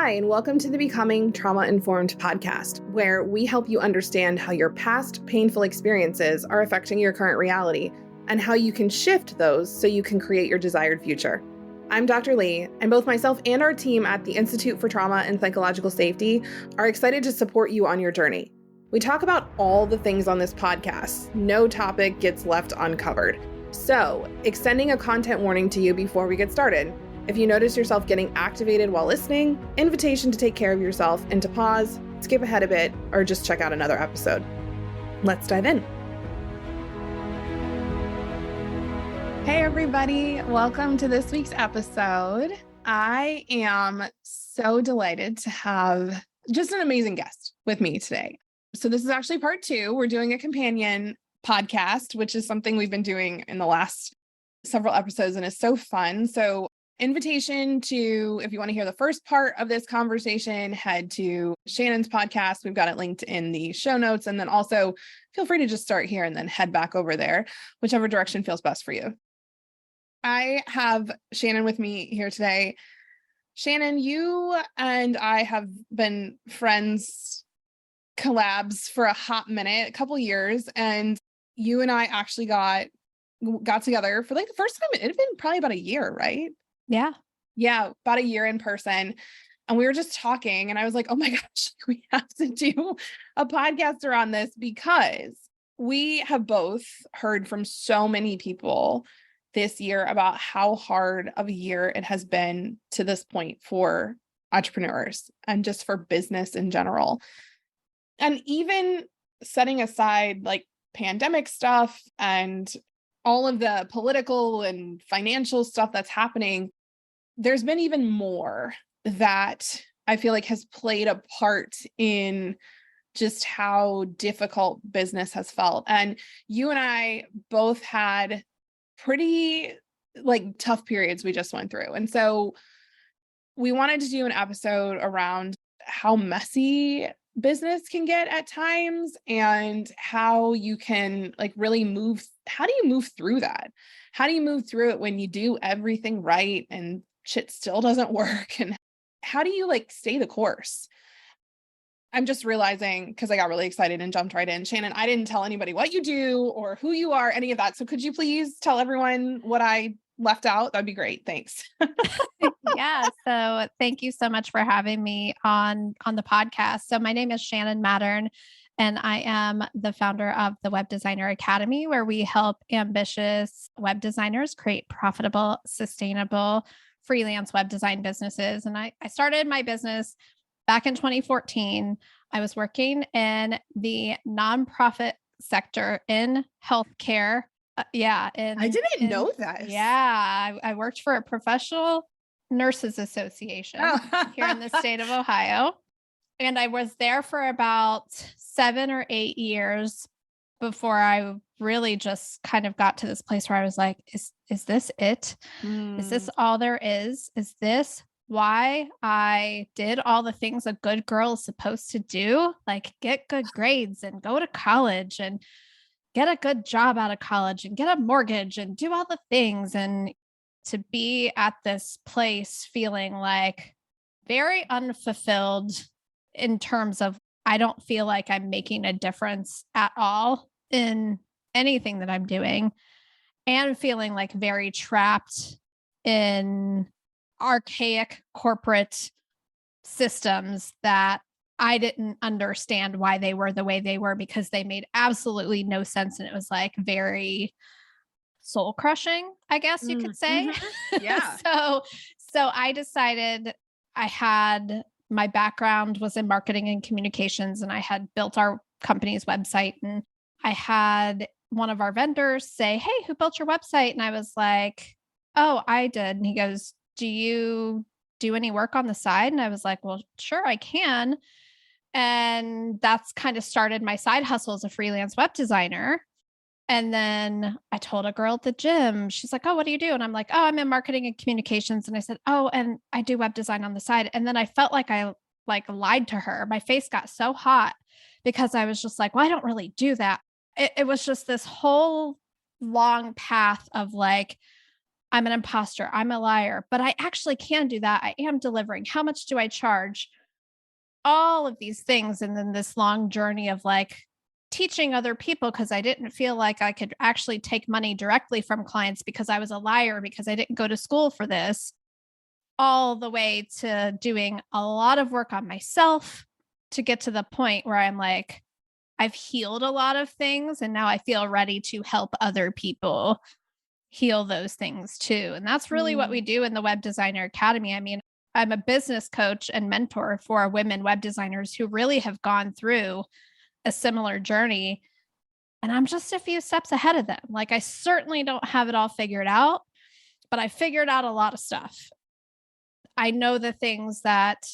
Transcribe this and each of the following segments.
Hi, and welcome to the Becoming Trauma-Informed podcast, where we help you understand how your past painful experiences are affecting your current reality and how you can shift those so you can create your desired future. I'm Dr. Lee, and both myself and our team at the Institute for Trauma and Psychological Safety are excited to support you on your journey. We talk about all the things on this podcast. No topic gets left uncovered. So, extending a content warning to you before we get started. If you notice yourself getting activated while listening, invitation to take care of yourself and to pause, skip ahead a bit, or just check out another episode. Let's dive in. Hey everybody, welcome to this week's episode. I am so delighted to have just an amazing guest with me today. So this is actually part 2. We're doing a companion podcast, which is something we've been doing in the last several episodes and is so fun. So invitation to, if you want to hear the first part of this conversation, head to Shannon's podcast. We've got it linked in the show notes. And then also feel free to just start here and then head back over there, whichever direction feels best for you. I have Shannon with me here today. Shannon, you and I have been friends, collabs for a hot minute, a couple years, and you and I actually got together for like the first time. It had been probably about a year, right? Yeah, about a year in person. And we were just talking and I was like, oh my gosh, we have to do a podcast around this because we have both heard from so many people this year about how hard of a year it has been to this point for entrepreneurs and just for business in general. And even setting aside like pandemic stuff and all of the political and financial stuff that's happening, there's been even more that I feel like has played a part in just how difficult business has felt. And you and I both had pretty like tough periods we just went through. And so we wanted to do an episode around how messy business can get at times and how you can like really how do you move through that? How do you move through it when you do everything right and shit still doesn't work? And how do you like stay the course? I'm just realizing, because I got really excited and jumped right in. Shannon, I didn't tell anybody what you do or who you are, any of that. So could you please tell everyone what I left out? That'd be great. Thanks. Yeah. So thank you so much for having me on the podcast. So my name is Shannon Mattern, and I am the founder of the Web Designer Academy, where we help ambitious web designers create profitable, sustainable freelance web design businesses. And I started my business back in 2014. I was working in the nonprofit sector in healthcare. I didn't know that. Yeah. I worked for a professional nurses association here in the state of Ohio. And I was there for about 7 or 8 years before I really just kind of got to this place where I was like, is this it? Is this all there is? Is this why I did all the things a good girl is supposed to do? Like get good grades and go to college and get a good job out of college and get a mortgage and do all the things. And to be at this place feeling like very unfulfilled in terms of I don't feel like I'm making a difference at all in anything that I'm doing, and feeling like very trapped in archaic corporate systems that I didn't understand why they were the way they were, because they made absolutely no sense. And it was like very soul crushing, I guess you could say. Mm-hmm. Yeah. So I decided my background was in marketing and communications, and I had built our company's website, and I had one of our vendors say, "Hey, who built your website?" And I was like, "Oh, I did." And he goes, "Do you do any work on the side?" And I was like, "Well, sure, I can." And that's kind of started my side hustle as a freelance web designer. And then I told a girl at the gym, she's like, "Oh, what do you do?" And I'm like, "Oh, I'm in marketing and communications." And I said, "Oh, and I do web design on the side." And then I felt like I lied to her. My face got so hot because I was just like, "Well, I don't really do that." It was just this whole long path of like, I'm an imposter, I'm a liar, but I actually can do that. I am delivering. How much do I charge? All of these things. And then this long journey of like teaching other people because I didn't feel like I could actually take money directly from clients because I was a liar, because I didn't go to school for this, all the way to doing a lot of work on myself to get to the point where I'm like, I've healed a lot of things and now I feel ready to help other people heal those things too. And that's really what we do in the Web Designer Academy. I mean, I'm a business coach and mentor for women web designers who really have gone through a similar journey. And I'm just a few steps ahead of them. Like, I certainly don't have it all figured out, but I figured out a lot of stuff. I know the things that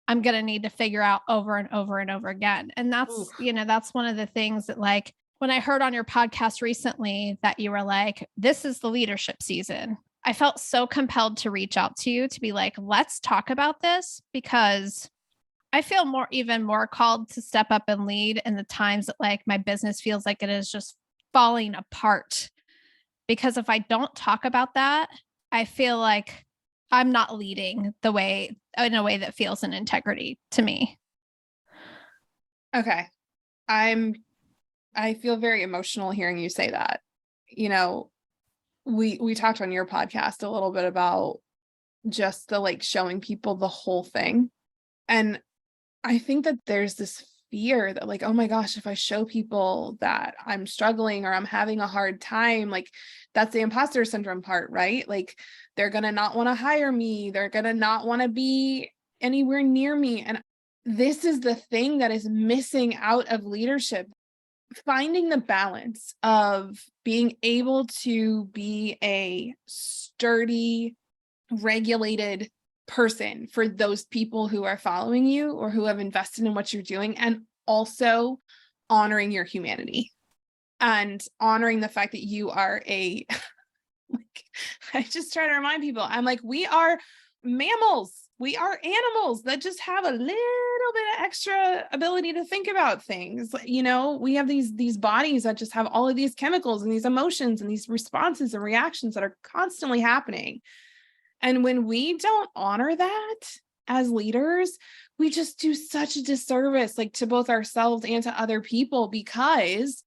I'm going to need to figure out over and over and over again. And that's, that's one of the things that, like, when I heard on your podcast recently that you were like, this is the leadership season, I felt so compelled to reach out to you to be like, let's talk about this, because I feel even more called to step up and lead in the times that like my business feels like it is just falling apart. Because if I don't talk about that, I feel like I'm not leading in a way that feels in integrity to me. Okay. I feel very emotional hearing you say that. We talked on your podcast a little bit about just the like showing people the whole thing. And I think that there's this fear that like, oh my gosh, if I show people that I'm struggling or I'm having a hard time, like that's the imposter syndrome part, right? Like they're going to not want to hire me. They're going to not want to be anywhere near me. And this is the thing that is missing out of leadership. Finding the balance of being able to be a sturdy, regulated person for those people who are following you or who have invested in what you're doing, and also honoring your humanity and honoring the fact that you are like, I just try to remind people, I'm like, we are mammals. We are animals that just have a little bit of extra ability to think about things. We have these bodies that just have all of these chemicals and these emotions and these responses and reactions that are constantly happening. And when we don't honor that as leaders, we just do such a disservice, like to both ourselves and to other people, because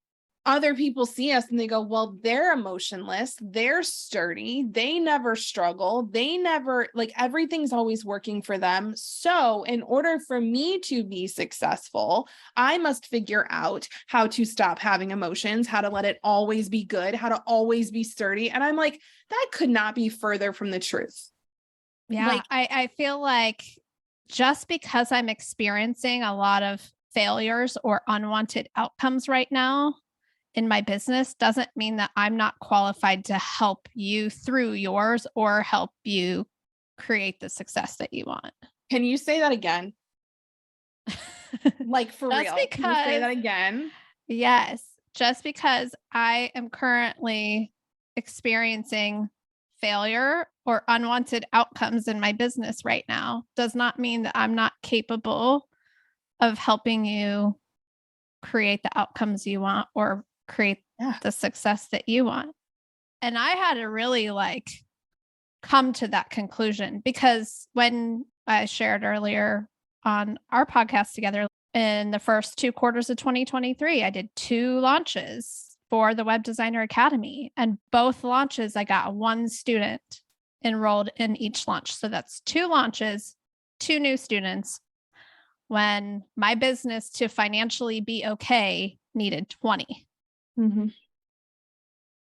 other people see us and they go, well, they're emotionless, they're sturdy, they never struggle, they never, like, everything's always working for them. So in order for me to be successful, I must figure out how to stop having emotions, how to let it always be good, how to always be sturdy. And I'm like, that could not be further from the truth. Yeah. Like, I feel like just because I'm experiencing a lot of failures or unwanted outcomes right now in my business doesn't mean that I'm not qualified to help you through yours or help you create the success that you want. Can you say that again? Like, for real. Can you say that again? Yes. Just because I am currently experiencing failure or unwanted outcomes in my business right now does not mean that I'm not capable of helping you create the outcomes you want or create the success that you want. And I had to really come to that conclusion, because when I shared earlier on our podcast together, in the first 2 quarters of 2023, I did 2 launches for the Web Designer Academy, and both launches, I got 1 student enrolled in each launch. So that's 2 launches, 2 new students, when my business to financially be okay needed 20. Mm-hmm.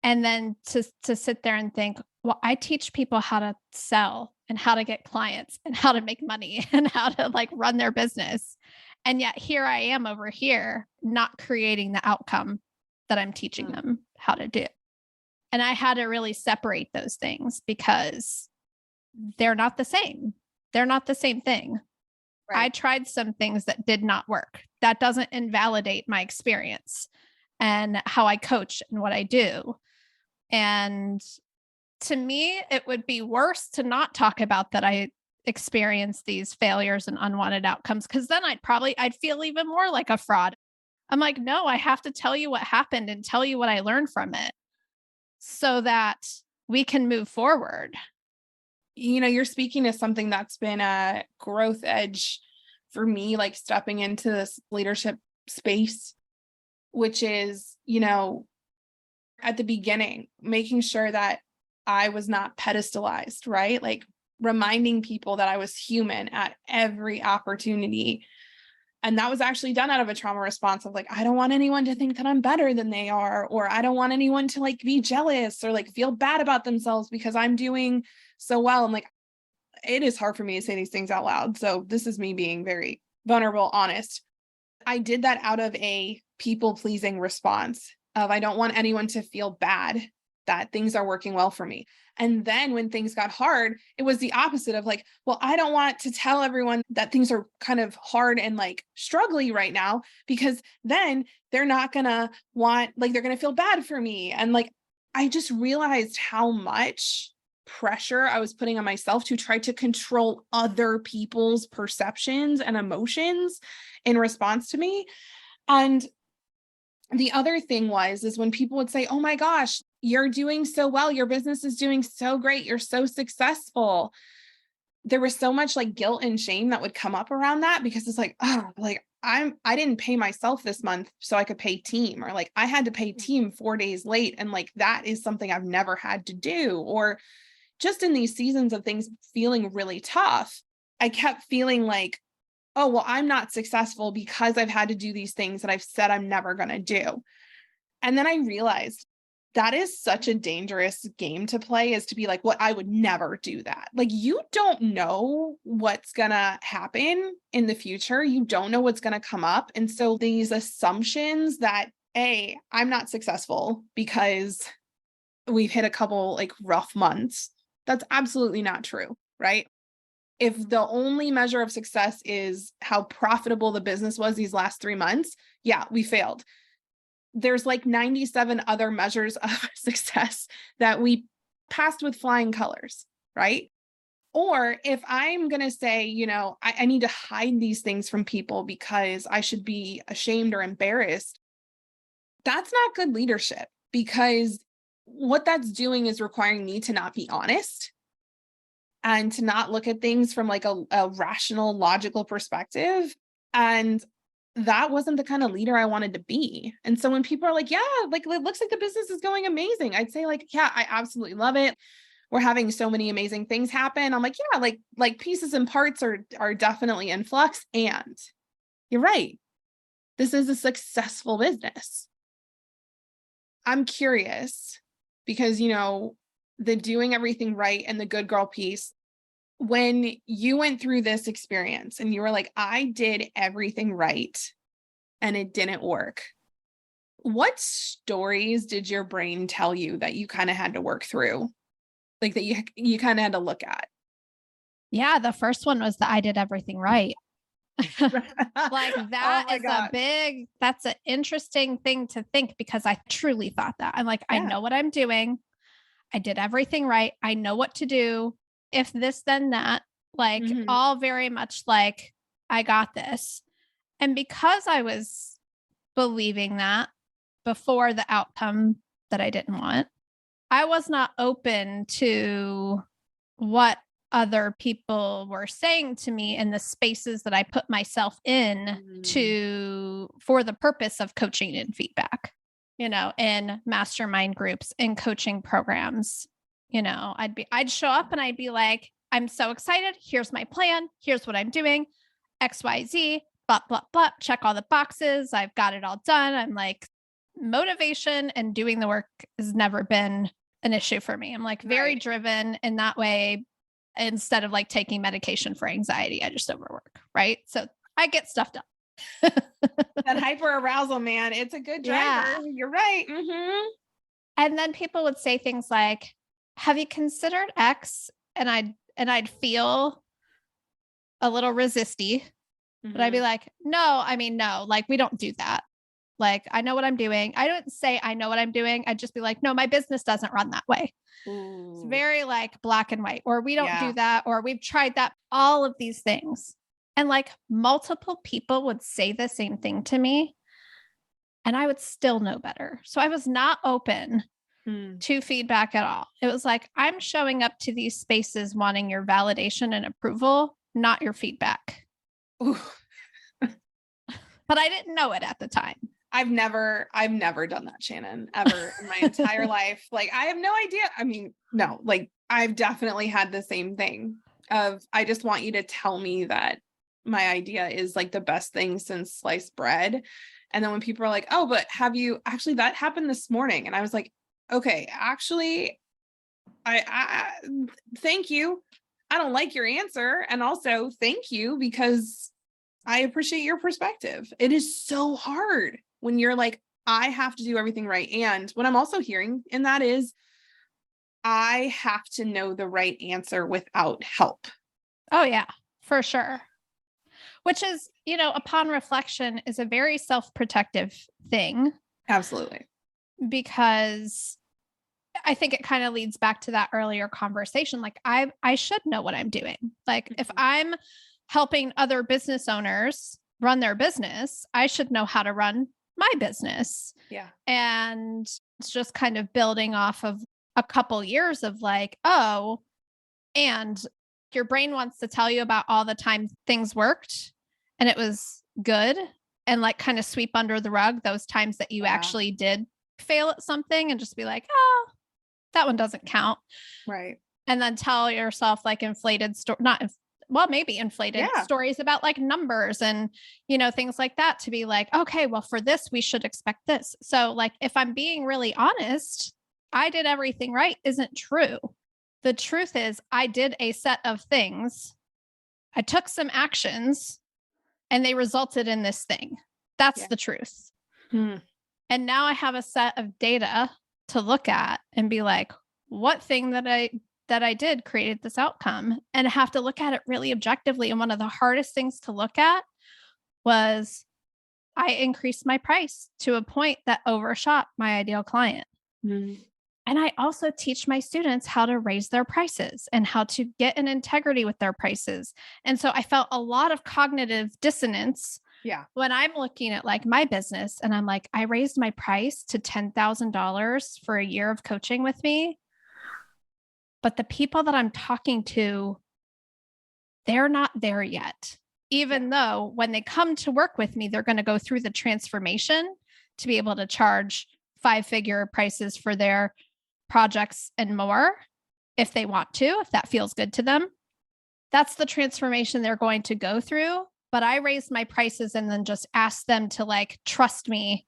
And then to sit there and think, well, I teach people how to sell and how to get clients and how to make money and how to run their business. And yet here I am over here, not creating the outcome that I'm teaching them how to do. And I had to really separate those things, because they're not the same. They're not the same thing. Right. I tried some things that did not work. That doesn't invalidate my experience and how I coach and what I do. And to me, it would be worse to not talk about that I experienced these failures and unwanted outcomes, because then I'd feel even more like a fraud. I'm like, no, I have to tell you what happened and tell you what I learned from it, so that we can move forward. You're speaking to something that's been a growth edge for me, like stepping into this leadership space, which is, at the beginning, making sure that I was not pedestalized, right? Like reminding people that I was human at every opportunity. And that was actually done out of a trauma response of like, I don't want anyone to think that I'm better than they are, or I don't want anyone to like be jealous or like feel bad about themselves because I'm doing so well. And like, it is hard for me to say these things out loud. So this is me being very vulnerable, honest. I did that out of a people-pleasing response of I don't want anyone to feel bad that things are working well for me. And then when things got hard, it was the opposite of like, well, I don't want to tell everyone that things are kind of hard and like struggly right now, because then they're not gonna they're gonna feel bad for me. And like, I just realized how much pressure I was putting on myself to try to control other people's perceptions and emotions in response to me. And the other thing is when people would say, oh my gosh, you're doing so well. Your business is doing so great. You're so successful. There was so much like guilt and shame that would come up around that, because it's like, oh, like I didn't pay myself this month so I could pay team, or like I had to pay team 4 days late. And like, that is something I've never had to do. Or just in these seasons of things feeling really tough, I kept feeling like, oh, well, I'm not successful because I've had to do these things that I've said I'm never going to do. And then I realized that is such a dangerous game to play, is to be like, well, I would never do that. Like, you don't know what's going to happen in the future. You don't know what's going to come up. And so these assumptions that, A, I'm not successful because we've hit a couple like rough months, that's absolutely not true, right? If the only measure of success is how profitable the business was these last 3 months, yeah, we failed. There's like 97 other measures of success that we passed with flying colors, right? Or if I'm going to say, I need to hide these things from people because I should be ashamed or embarrassed, that's not good leadership, because what that's doing is requiring me to not be honest and to not look at things from like a rational, logical perspective. And that wasn't the kind of leader I wanted to be. And so when people are like, yeah, like it looks like the business is going amazing, I'd say like, yeah, I absolutely love it. We're having so many amazing things happen. I'm like, yeah, like pieces and parts are definitely in flux. And you're right. This is a successful business. I'm curious because, the doing everything right and the good girl piece, when you went through this experience and you were like, I did everything right and it didn't work, what stories did your brain tell you that you kind of had to work through? Like that you kind of had to look at? Yeah, the first one was that I did everything right. Like that is that's an interesting thing to think, because I truly thought that. I'm like, I know what I'm doing. I did everything right. I know what to do. If this, then that, like all very much like, I got this. And because I was believing that before the outcome that I didn't want, I was not open to what other people were saying to me in the spaces that I put myself in for the purpose of coaching and feedback, in mastermind groups, in coaching programs. I'd show up and I'd be like, I'm so excited. Here's my plan. Here's what I'm doing. XYZ, blah, blah, blah. Check all the boxes. I've got it all done. I'm like, motivation and doing the work has never been an issue for me. I'm like very driven in that way. Instead of like taking medication for anxiety, I just overwork. Right. So I get stuff done. That hyper arousal, man. It's a good driver. Yeah. You're right. And then people would say things like, have you considered X? And I'd feel a little resisty, but I'd be like, no, like we don't do that. Like, I know what I'm doing. I don't say I know what I'm doing. I'd just be like, no, my business doesn't run that way. Ooh. It's very like black and white, or we don't do that, or we've tried that, all of these things. And like multiple people would say the same thing to me and I would still know better. So I was not open to feedback at all. It was like, I'm showing up to these spaces wanting your validation and approval, not your feedback. Ooh. But I didn't know it at the time. I've never done that, Shannon, ever in my entire life. Like, I have no idea. I mean, no, like I've definitely had the same thing of, I just want you to tell me that my idea is like the best thing since sliced bread. And then when people are like, oh, but have you actually, that happened this morning. And I was like, okay, actually, I thank you. I don't like your answer. And also thank you, because I appreciate your perspective. It is so hard when you're like, I have to do everything right. And what I'm also hearing in that is, I have to know the right answer without help. Oh yeah, for sure. Which is, upon reflection, is a very self-protective thing. Absolutely. Because I think it kind of leads back to that earlier conversation. Like I should know what I'm doing. Like if I'm helping other business owners run their business, I should know how to run my business. Yeah. And it's just kind of building off of a couple years of like, oh, and your brain wants to tell you about all the time things worked and it was good, and like kind of sweep under the rug those times that you actually did fail at something and just be like, oh, that one doesn't count. Right. And then tell yourself like inflated maybe inflated stories about like numbers and, things like that, to be like, okay, well, for this, we should expect this. So like, if I'm being really honest, I did everything right isn't true. The truth is I did a set of things. I took some actions and they resulted in this thing. That's the truth. And now I have a set of data to look at and be like, what thing that I did created this outcome, and I have to look at it really objectively. And one of the hardest things to look at was I increased my price to a point that overshot my ideal client. And I also teach my students how to raise their prices and how to get an integrity with their prices. And so I felt a lot of cognitive dissonance when I'm looking at like my business and I'm like, I raised my price to $10,000 for a year of coaching with me. But the people that I'm talking to, they're not there yet. Even though when they come to work with me, they're going to go through the transformation to be able to charge 5-figure prices for their projects and more, if they want to, if that feels good to them. That's the transformation they're going to go through. But I raised my prices and then just asked them to like trust me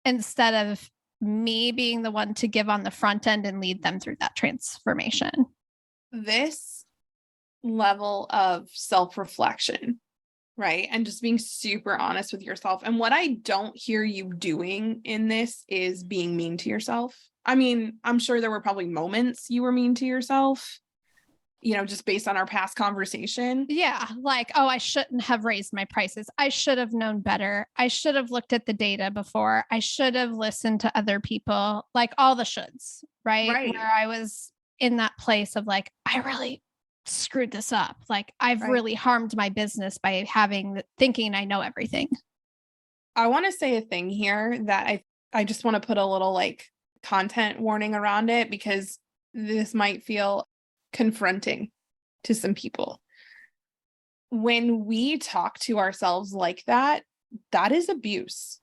instead of me being the one to give on the front end and lead them through that transformation. This level of self-reflection, right? And just being super honest with yourself. And what I don't hear you doing in this is being mean to yourself. I mean, I'm sure there were probably moments you were mean to yourself, just based on our past conversation. Yeah. Like, oh, I shouldn't have raised my prices. I should have known better. I should have looked at the data before. I should have listened to other people, like all the shoulds, right? Where I was in that place of like, I really screwed this up. Like I've really harmed my business by thinking I know everything. I want to say a thing here that I just want to put a little like content warning around it, because this might feel confronting to some people. When we talk to ourselves like that, that is abuse.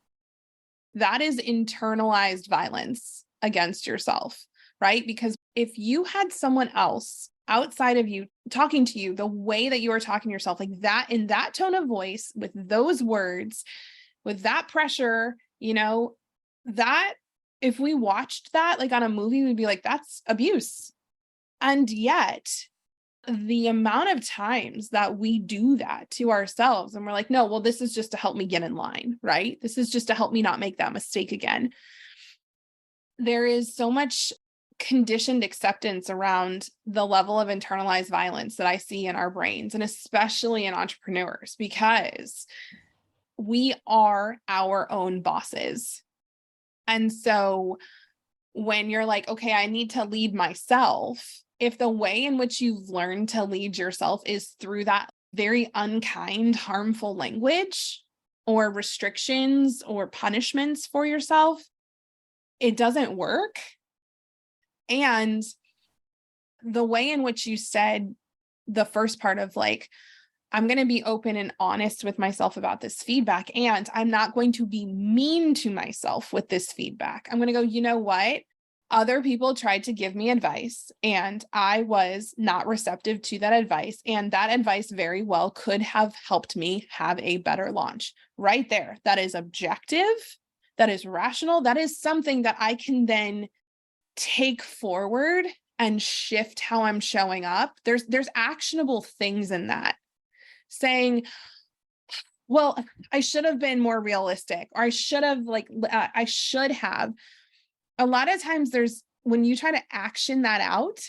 That is internalized violence against yourself, right? Because if you had someone else outside of you talking to you the way that you are talking to yourself, like that, in that tone of voice, with those words, with that pressure, that if we watched that like on a movie, we'd be like, that's abuse. And yet the amount of times that we do that to ourselves and we're like, no, well, this is just to help me get in line, right? This is just to help me not make that mistake again. There is so much conditioned acceptance around the level of internalized violence that I see in our brains, and especially in entrepreneurs, because we are our own bosses. And so when you're like, okay, I need to lead myself, if the way in which you've learned to lead yourself is through that very unkind, harmful language or restrictions or punishments for yourself, it doesn't work. And the way in which you said the first part of like, I'm going to be open and honest with myself about this feedback, and I'm not going to be mean to myself with this feedback. I'm going to go, you know what? Other people tried to give me advice and I was not receptive to that advice. And that advice very well could have helped me have a better launch right there. That is objective. That is rational. That is something that I can then take forward and shift how I'm showing up. There's actionable things in that. Saying, well, I should have been more realistic, or I should have I should have. A lot of times when you try to action that out,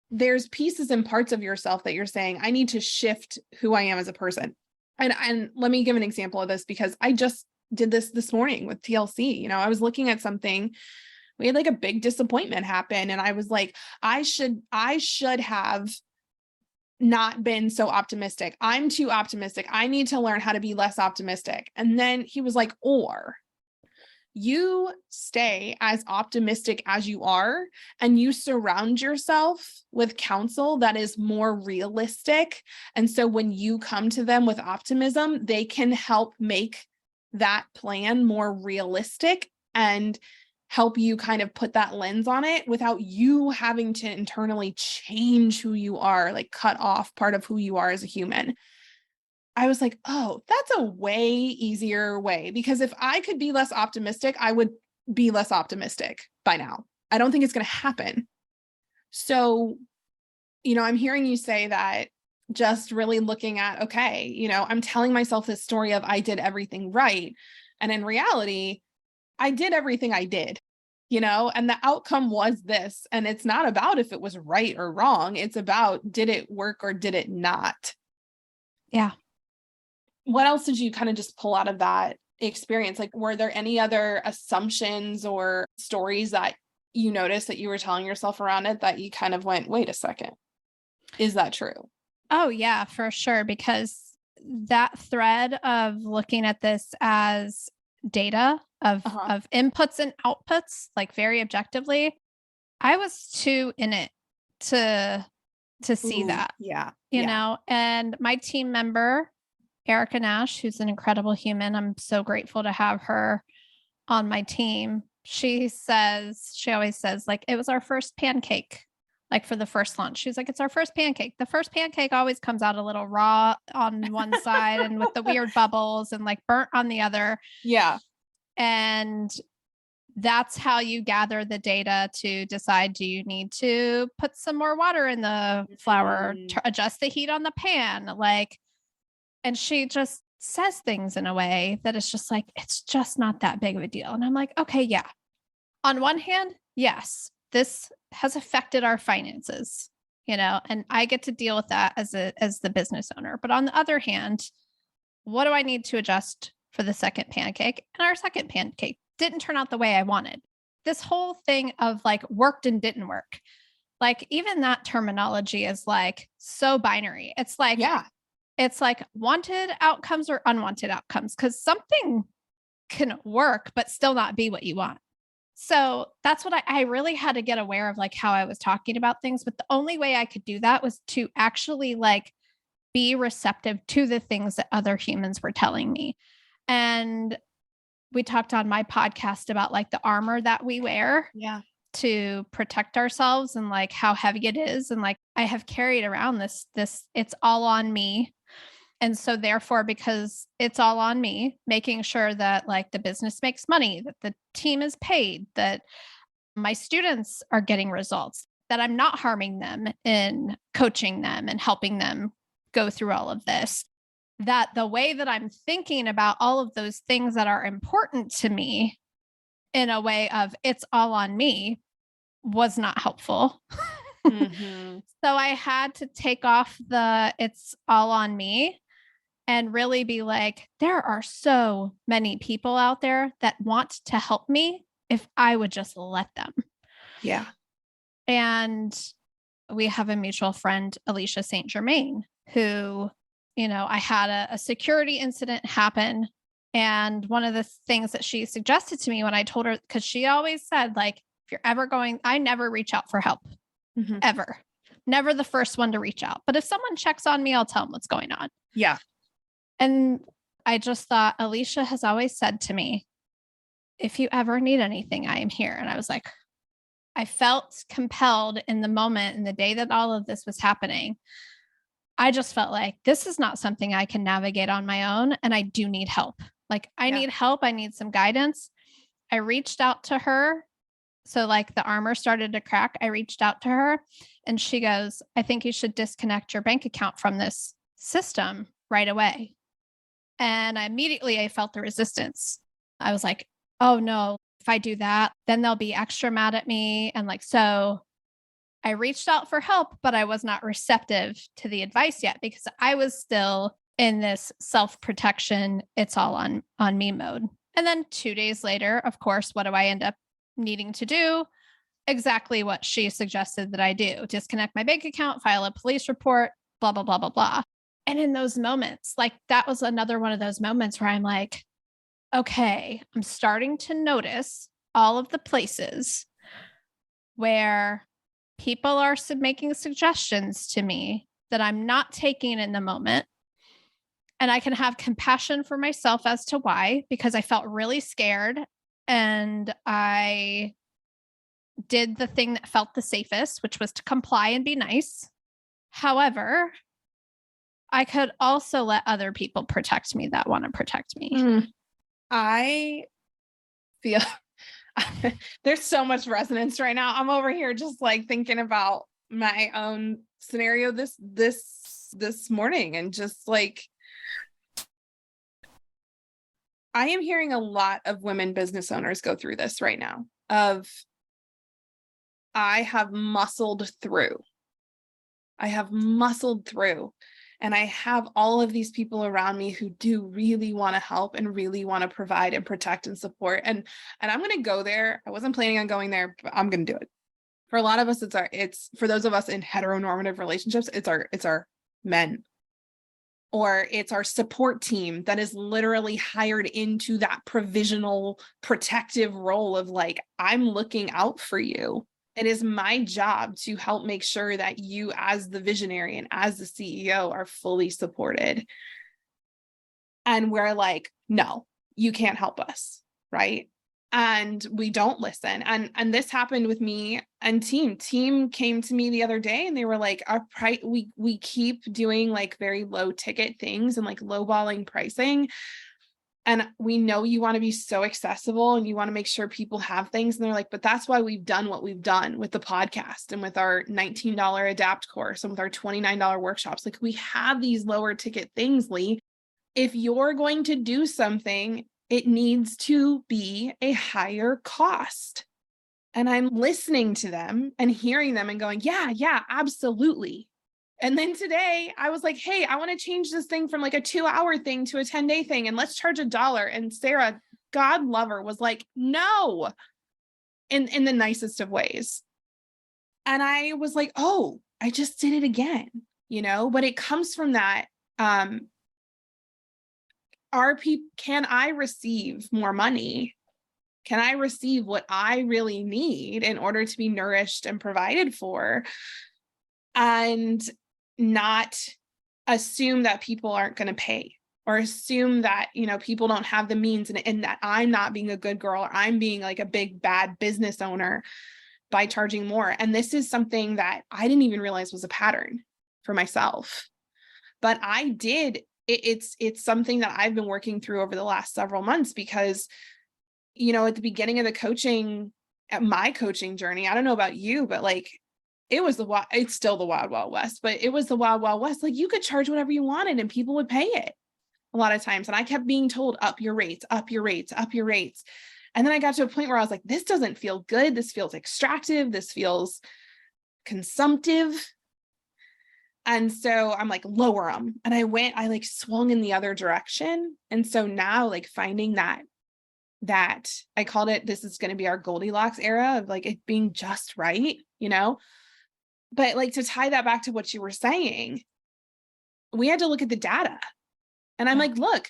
there's pieces and parts of yourself that you're saying, I need to shift who I am as a person. And let me give an example of this, because I just did this morning with TLC. I was looking at something. We had like a big disappointment happen. And I was like, I should have not been so optimistic. I'm too optimistic. I need to learn how to be less optimistic. And then he was like, or you stay as optimistic as you are, and you surround yourself with counsel that is more realistic. And so when you come to them with optimism, they can help make that plan more realistic and help you kind of put that lens on it without you having to internally change who you are, like cut off part of who you are as a human. I was like, oh, that's a way easier way, because if I could be less optimistic, I would be less optimistic by now. I don't think it's going to happen. So, I'm hearing you say that, just really looking at, okay, I'm telling myself this story of I did everything right. And in reality, I did everything I did, and the outcome was this. And it's not about if it was right or wrong. It's about, did it work or did it not? Yeah. What else did you kind of just pull out of that experience? Like, were there any other assumptions or stories that you noticed that you were telling yourself around it that you kind of went, wait a second, is that true? Oh, yeah, for sure. Because that thread of looking at this as data of inputs and outputs, like very objectively, I was too in it to see that. Yeah. And my team member, Erica Nash, who's an incredible human, I'm so grateful to have her on my team. She always says, like, it was our first pancake, like for the first launch. She's like, it's our first pancake. The first pancake always comes out a little raw on one side and with the weird bubbles and like burnt on the other. Yeah. And that's how you gather the data to decide, do you need to put some more water in the flour, to adjust the heat on the pan? And she just says things in a way that is just like, it's just not that big of a deal. And I'm like, okay, yeah. On one hand, yes, this has affected our finances, and I get to deal with that as the business owner. But on the other hand, what do I need to adjust for the second pancake? And our second pancake didn't turn out the way I wanted. This whole thing of like worked and didn't work, like even that terminology is like so binary. It's like, yeah, it's like wanted outcomes or unwanted outcomes, because something can work, but still not be what you want. So that's what I really had to get aware of, like how I was talking about things. But the only way I could do that was to actually like be receptive to the things that other humans were telling me. And we talked on my podcast about like the armor that we wear to protect ourselves and like how heavy it is. And like, I have carried around this, it's all on me. And so therefore, because it's all on me, making sure that like the business makes money, that the team is paid, that my students are getting results, that I'm not harming them in coaching them and helping them go through all of this, that the way that I'm thinking about all of those things that are important to me in a way of it's all on me was not helpful. So I had to take off the it's all on me and really be like, there are so many people out there that want to help me if I would just let them. Yeah. And we have a mutual friend, Alicia St. Germain, who, I had a security incident happen. And one of the things that she suggested to me when I told her, because she always said, like, if you're ever going, I never reach out for help, ever. Never the first one to reach out. But if someone checks on me, I'll tell them what's going on. Yeah. And I just thought, Alicia has always said to me, if you ever need anything, I am here. And I was like, I felt compelled in the moment, in the day that all of this was happening. I just felt like this is not something I can navigate on my own. And I do need help. Like I need help. I need some guidance. I reached out to her. So like the armor started to crack. I reached out to her and she goes, I think you should disconnect your bank account from this system right away. And I felt the resistance. I was like, oh no, if I do that, then they'll be extra mad at me. And like, so I reached out for help, but I was not receptive to the advice yet because I was still in this self-protection, it's all on me mode. And then 2 days later, of course, what do I end up needing to do? Exactly what she suggested that I do. Disconnect my bank account, file a police report, blah, blah, blah, blah, blah. And in those moments, like that was another one of those moments where I'm like, okay, I'm starting to notice all of the places where people are making suggestions to me that I'm not taking in the moment. And I can have compassion for myself as to why, because I felt really scared and I did the thing that felt the safest, which was to comply and be nice. However, I could also let other people protect me that want to protect me. I feel there's so much resonance right now. I'm over here just like thinking about my own scenario this morning and just like I am hearing a lot of women business owners go through this right now of I have muscled through and I have all of these people around me who do really want to help and really want to provide and protect and support. And I'm going to go there. I wasn't planning on going there, but I'm going to do it. For a lot of us, it's for those of us in heteronormative relationships, it's our men, or it's our support team that is literally hired into that provisional protective role of like, I'm looking out for you. It is my job to help make sure that you as the visionary and as the CEO are fully supported. And we're like, no, you can't help us. Right. And we don't listen. And this happened with me and team came to me the other day and they were like, our price, we keep doing like very low ticket things and like lowballing pricing. And we know you want to be so accessible and you want to make sure people have things. And they're like, but that's why we've done what we've done with the podcast and with our $19 adapt course and with our $29 workshops. Like we have these lower ticket things, Lee. If you're going to do something, it needs to be a higher cost. And I'm listening to them and hearing them and going, yeah, absolutely. And then today I was like, hey, I want to change this thing from like a 2-hour thing to a 10-day thing. And let's charge $1. And Sarah, God love her, was like, no, in the nicest of ways. And I was like, oh, I just did it again, but it comes from that. Can I receive more money? Can I receive what I really need in order to be nourished and provided for? And not assume that people aren't going to pay or assume that, people don't have the means and that I'm not being a good girl or I'm being like a big bad business owner by charging more. And this is something that I didn't even realize was a pattern for myself, but I did. It's something that I've been working through over the last several months because, at the beginning of at my coaching journey, I don't know about you, but like, it's still the wild, wild west, but it was the wild, wild west. Like you could charge whatever you wanted and people would pay it a lot of times. And I kept being told, up your rates, up your rates, up your rates. And then I got to a point where I was like, this doesn't feel good. This feels extractive. This feels consumptive. And so I'm like, lower them. And I like swung in the other direction. And so now like finding that I called it, this is going to be our Goldilocks era of like it being just right, But like to tie that back to what you were saying, we had to look at the data. And I'm like, look,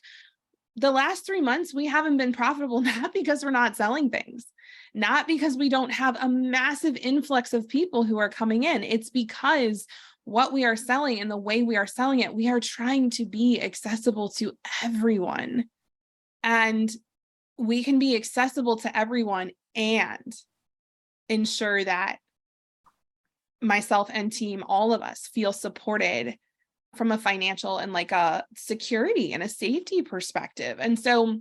the last 3 months, we haven't been profitable, not because we're not selling things, not because we don't have a massive influx of people who are coming in. It's because what we are selling and the way we are selling it, we are trying to be accessible to everyone. And we can be accessible to everyone and ensure that myself and team, all of us, feel supported from a financial and like a security and a safety perspective. And so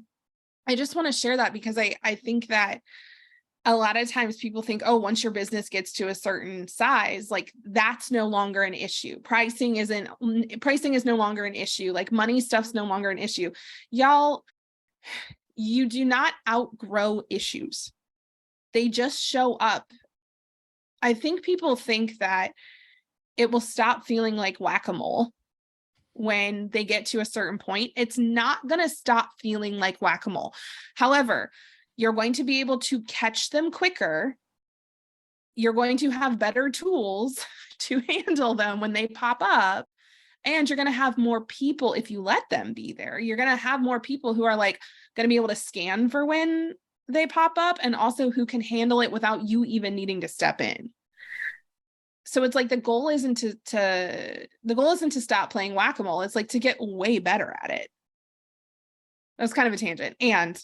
I just want to share that because I think that a lot of times people think, oh, once your business gets to a certain size, like that's no longer an issue. Pricing is no longer an issue. Like money stuff's no longer an issue. Y'all, you do not outgrow issues. They just show up. I think people think that it will stop feeling like whack-a-mole when they get to a certain point. It's not going to stop feeling like whack-a-mole. However, you're going to be able to catch them quicker. You're going to have better tools to handle them when they pop up. And you're going to have more people if you let them be there. You're going to have more people who are like going to be able to scan for when they pop up, and also who can handle it without you even needing to step in. So it's like the goal isn't to stop playing whack-a-mole. It's like to get way better at it. That's kind of a tangent. And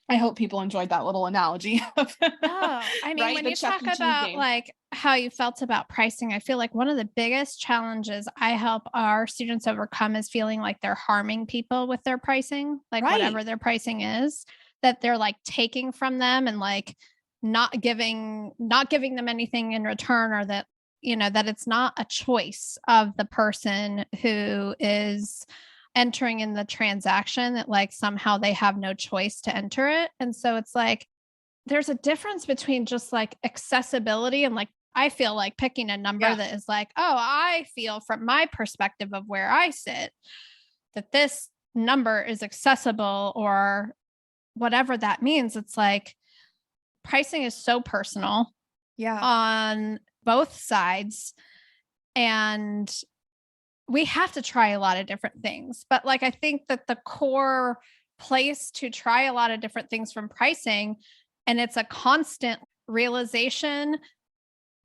I hope people enjoyed that little analogy. Oh, I mean, right? When you talk about like how you felt about pricing, I feel like one of the biggest challenges I help our students overcome is feeling like they're harming people with their pricing, like whatever their pricing is, that they're like taking from them and like not giving them anything in return, or that, you know, that it's not a choice of the person who is entering in the transaction, that like somehow they have no choice to enter it. And so it's like, there's a difference between just like accessibility and like, I feel like picking a number that is like, oh, I feel from my perspective of where I sit that this number is accessible, or whatever that means. It's like pricing is so personal on both sides. And we have to try a lot of different things. But like, I think that the core place to try a lot of different things from pricing, and it's a constant realization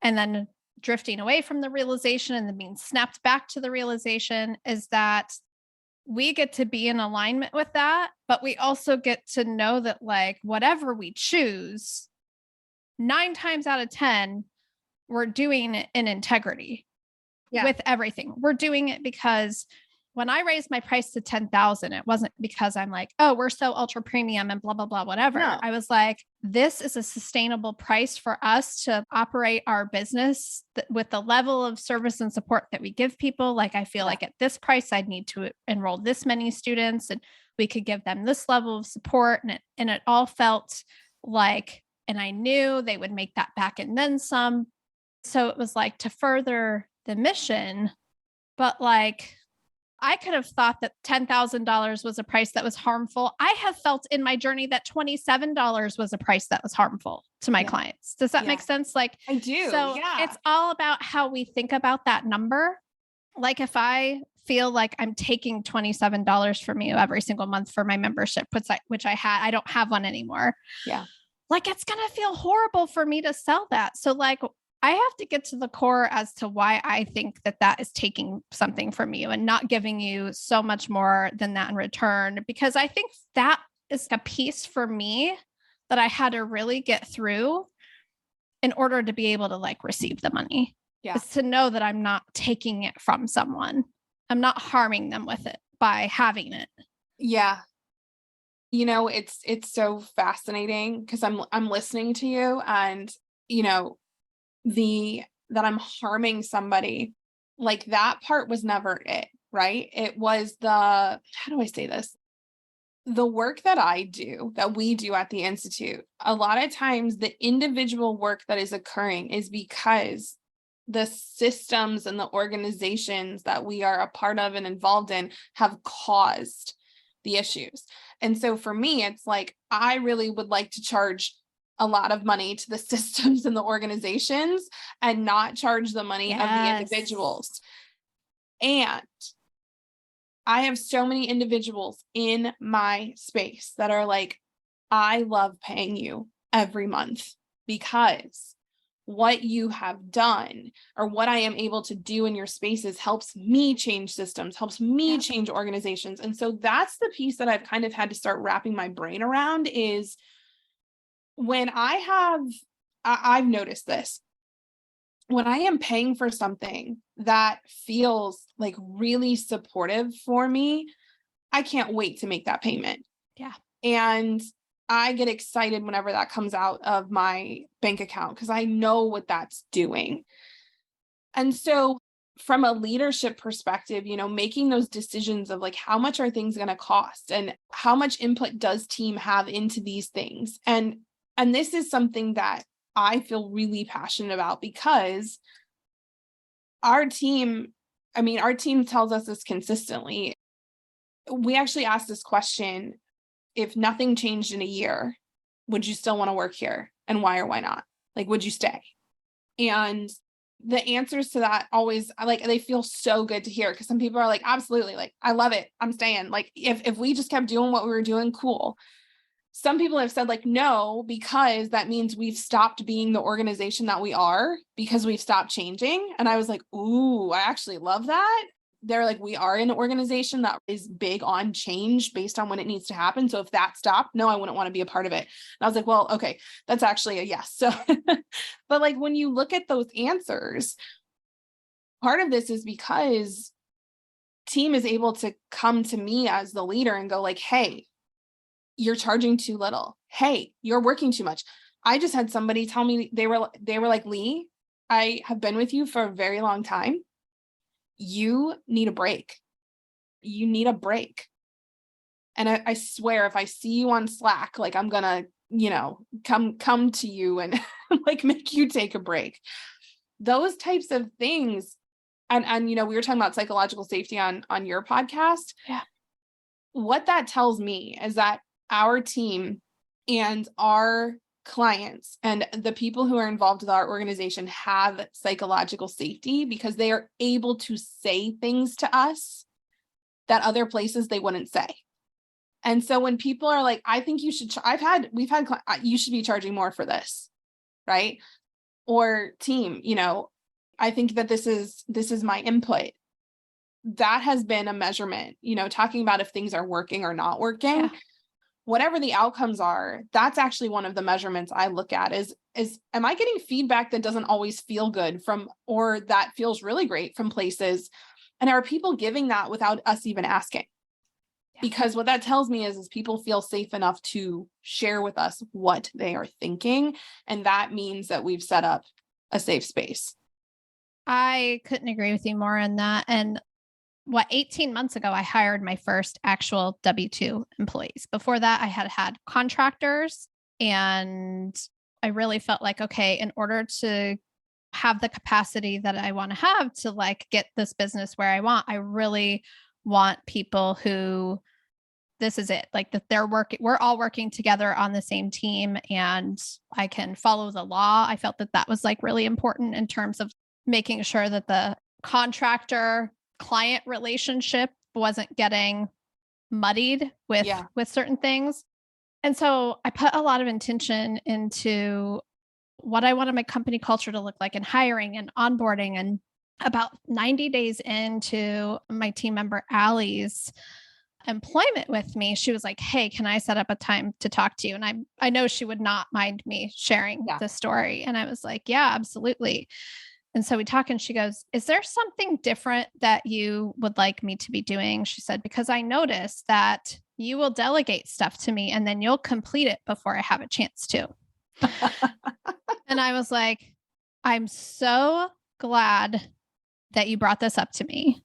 and then drifting away from the realization and then being snapped back to the realization, is that we get to be in alignment with that, but we also get to know that like whatever we choose, 9 times out of 10, we're doing it in integrity with everything. We're doing it because when I raised my price to 10,000, it wasn't because I'm like, oh, we're so ultra premium and blah, blah, blah, whatever. No. I was like, this is a sustainable price for us to operate our business with the level of service and support that we give people. Like, I feel like at this price, I'd need to enroll this many students and we could give them this level of support. And it all felt like, and I knew they would make that back and then some. So it was like to further the mission, but like, I could have thought that $10,000 was a price that was harmful. I have felt in my journey that $27 was a price that was harmful to my clients. Does that make sense? Like, I do. So it's all about how we think about that number. Like if I feel like I'm taking $27 from you every single month for my membership, which I don't have one anymore. Yeah. Like it's going to feel horrible for me to sell that. So like, I have to get to the core as to why I think that is taking something from you and not giving you so much more than that in return, because I think that is a piece for me that I had to really get through in order to be able to like receive the money. Yeah. Is to know that I'm not taking it from someone. I'm not harming them with it by having it. Yeah. You know, it's so fascinating because I'm listening to you and, you know, that I'm harming somebody, like that part was never it, right? It was how do I say this? The work that we do at the Institute, a lot of times the individual work that is occurring is because the systems and the organizations that we are a part of and involved in have caused the issues. And so for me, it's like, I really would like to charge a lot of money to the systems and the organizations and not charge the money of the individuals. And I have so many individuals in my space that are like, I love paying you every month because what you have done or what I am able to do in your spaces helps me change systems, helps me change organizations. And so that's the piece that I've kind of had to start wrapping my brain around is when I've noticed this, when I am paying for something that feels like really supportive for me, I can't wait to make that payment. Yeah. And I get excited whenever that comes out of my bank account because I know what that's doing. And so from a leadership perspective, making those decisions of like, how much are things going to cost and how much input does team have into these things? And this is something that I feel really passionate about because our team tells us this consistently. We actually asked this question, if nothing changed in a year, would you still want to work here? And why or why not? Like, would you stay? And the answers to that always like, they feel so good to hear because some people are like, absolutely, like, I love it, I'm staying. Like, if we just kept doing what we were doing, cool. Some people have said like, no, because that means we've stopped being the organization that we are because we've stopped changing. And I was like, ooh, I actually love that. They're like, we are an organization that is big on change based on when it needs to happen. So if that stopped, no, I wouldn't want to be a part of it. And I was like, well, okay, that's actually a yes. So, but like when you look at those answers, part of this is because team is able to come to me as the leader and go like, hey, you're charging too little. Hey, you're working too much. I just had somebody tell me they were like, Lee, I have been with you for a very long time. You need a break. You need a break. And I swear, if I see you on Slack, like I'm gonna, come to you and like make you take a break. Those types of things. And we were talking about psychological safety on your podcast. Yeah. What that tells me is that our team and our clients and the people who are involved with our organization have psychological safety because they are able to say things to us that other places they wouldn't say. And so when people are like, I think you should, you should be charging more for this, right? Or team, I think that this is my input. That has been a measurement, talking about if things are working or not working. Yeah. Whatever the outcomes are, that's actually one of the measurements I look at is am I getting feedback that doesn't always feel good or that feels really great from places? And are people giving that without us even asking? Yeah. Because what that tells me is people feel safe enough to share with us what they are thinking. And that means that we've set up a safe space. I couldn't agree with you more on that. And 18 months ago, I hired my first actual W-2 employees. Before that, I had contractors, and I really felt like, okay, in order to have the capacity that I want to have to like get this business where I want, I really want people who this is it, like that we're all working together on the same team and I can follow the law. I felt that was like really important in terms of making sure that the contractor client relationship wasn't getting muddied with certain things. And so I put a lot of intention into what I wanted my company culture to look like in hiring and onboarding. And about 90 days into my team member Allie's employment with me, she was like, hey, can I set up a time to talk to you? And I know she would not mind me sharing the story. And I was like, yeah, absolutely. And so we talk and she goes, is there something different that you would like me to be doing? She said, because I noticed that you will delegate stuff to me and then you'll complete it before I have a chance to. And I was like, I'm so glad that you brought this up to me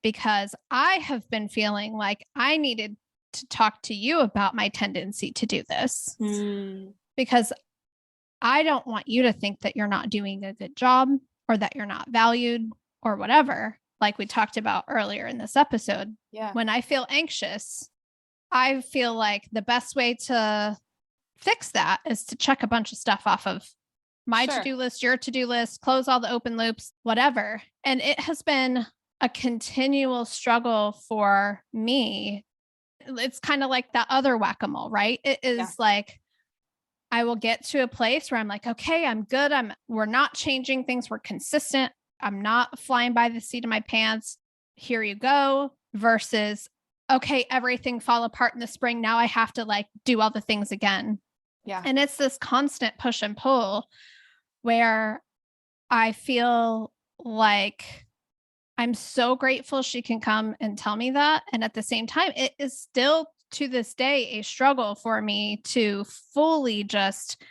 because I have been feeling like I needed to talk to you about my tendency to do this because I don't want you to think that you're not doing a good job or that you're not valued or whatever, like we talked about earlier in this episode. Yeah. When I feel anxious, I feel like the best way to fix that is to check a bunch of stuff off of my to-do list, your to-do list, close all the open loops, whatever. And it has been a continual struggle for me. It's kind of like that other whack-a-mole, right? It is like, I will get to a place where I'm like, okay, I'm good. We're not changing things. We're consistent. I'm not flying by the seat of my pants. Here you go. Versus, okay, everything fall apart in the spring. Now I have to like do all the things again. Yeah. And it's this constant push and pull where I feel like I'm so grateful she can come and tell me that. And at the same time, it is still to this day a struggle for me to fully just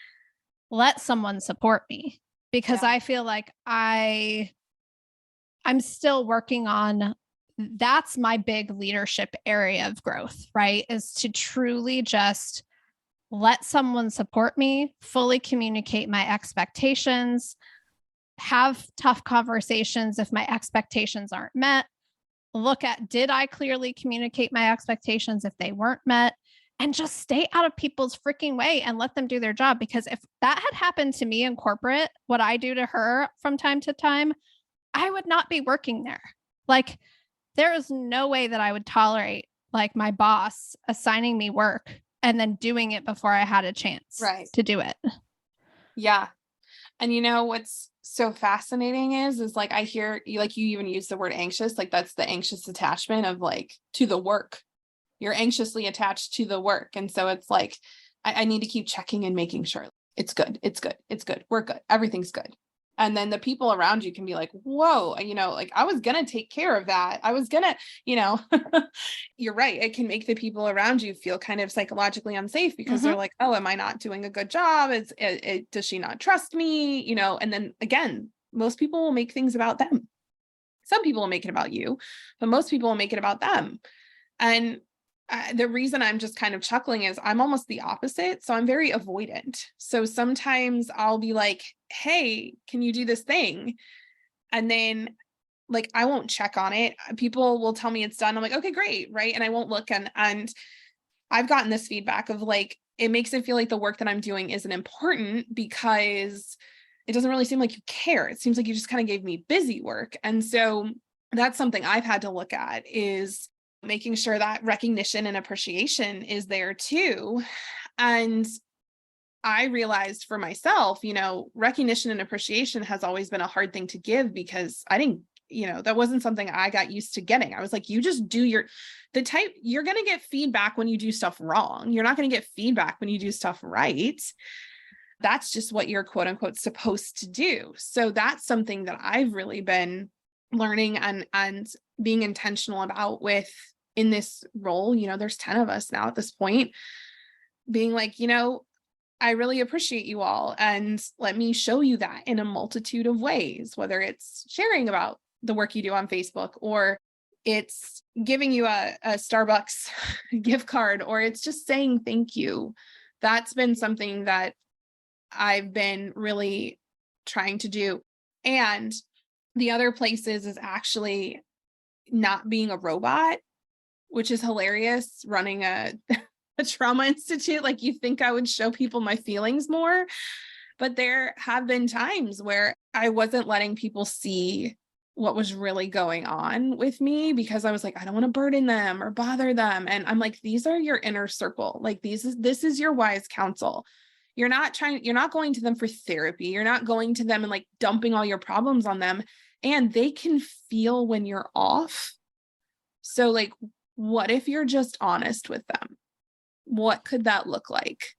let someone support me, because I feel like I'm still working on, that's my big leadership area of growth, right? Is to truly just let someone support me, fully communicate my expectations, have tough conversations if my expectations aren't met, look at, did I clearly communicate my expectations if they weren't met, and just stay out of people's freaking way and let them do their job. Because if that had happened to me in corporate, what I do to her from time to time, I would not be working there. Like, there is no way that I would tolerate like my boss assigning me work and then doing it before I had a chance to do it. Yeah. And you know, what's so fascinating is like, I hear you, like you even use the word anxious, like that's the anxious attachment of like to the work. You're anxiously attached to the work. And so it's like, I need to keep checking and making sure it's good. It's good. It's good. We're good. Everything's good. And then the people around you can be like, whoa, you know, like I was going to take care of that. I was going to, you know, you're right. It can make the people around you feel kind of psychologically unsafe because they're like, oh, am I not doing a good job? Does she not trust me? You know, and then again, most people will make things about them. Some people will make it about you, but most people will make it about them. And the reason I'm just kind of chuckling is I'm almost the opposite. So I'm very avoidant. So sometimes I'll be like, hey, can you do this thing? And then like, I won't check on it. People will tell me it's done. I'm like, okay, great. Right. And I won't look. And I've gotten this feedback of like, it makes it feel like the work that I'm doing isn't important because it doesn't really seem like you care. It seems like you just kind of gave me busy work. And so that's something I've had to look at, is making sure that recognition and appreciation is there too. And I realized for myself, you know, recognition and appreciation has always been a hard thing to give because I didn't, you know, that wasn't something I got used to getting. I was like, you just do you're going to get feedback when you do stuff wrong. You're not going to get feedback when you do stuff right. That's just what you're quote unquote supposed to do. So that's something that I've really been learning and being intentional about with in this role. You know, there's 10 of us now at this point, being like, you know, I really appreciate you all. And let me show you that in a multitude of ways, whether it's sharing about the work you do on Facebook, or it's giving you a Starbucks gift card, or it's just saying thank you. That's been something that I've been really trying to do. And the other places is actually not being a robot, which is hilarious, running a trauma institute. Like, you think I would show people my feelings more, but there have been times where I wasn't letting people see what was really going on with me because I was like, I don't want to burden them or bother them. And I'm like, these are your inner circle. Like, this is your wise counsel. You're not going to them for therapy. You're not going to them and like dumping all your problems on them. And they can feel when you're off. So like, what if you're just honest with them? What could that look like?